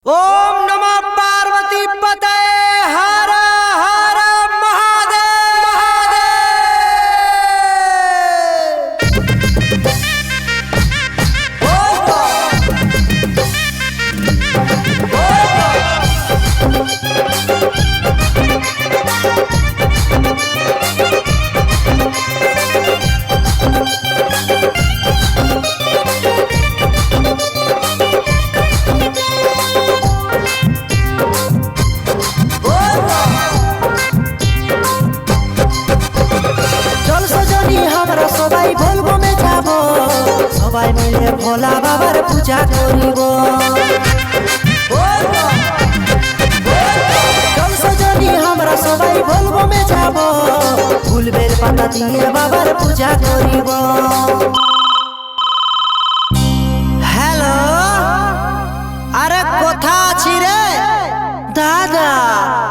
ओम नमः पार्वती पते हर हर महादेव चल सजनी हमरा सबाई बोलबो में जाबो सबाई मिले भोला बाबार पूजा करिबो। चल सजनी हमरा सबाई बोलबो में जाबो फूल बेल पाता दिए बाबार पूजा करिबो। हेलो আরে কোথা আছি রে দাদা?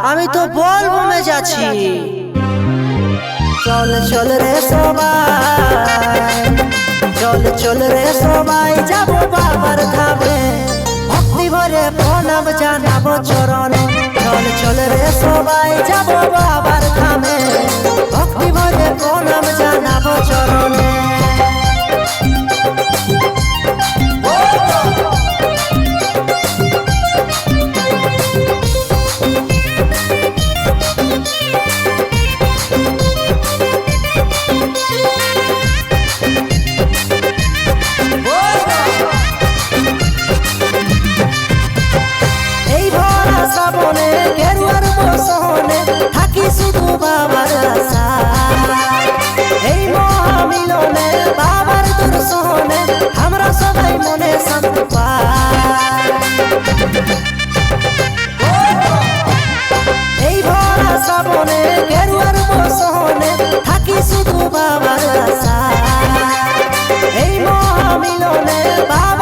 আমি তো বলবো মে যাচ্ছি। চল চল রে সবাই, চল চল রে সবাই যাবো বাবার ধামে ভক্তি ভরে প্রণাম জানাবো চরণে। চল চল রে সবাই যাবো বাবার ধামে ভক্তি ভরে প্রণাম জানাবো চরণে। শ্রাবণে গেরুয়ার বসনে থাকি শুধু বাবার আশা, এই মহামিলনে বাবার দর্শনে আমরা সবাই মনে শান্তি পাই। এই ভরা শ্রাবণে গেরুয়ার বসনে থাকি শুধু বাবার আশা, এই মহামিলনে বাবা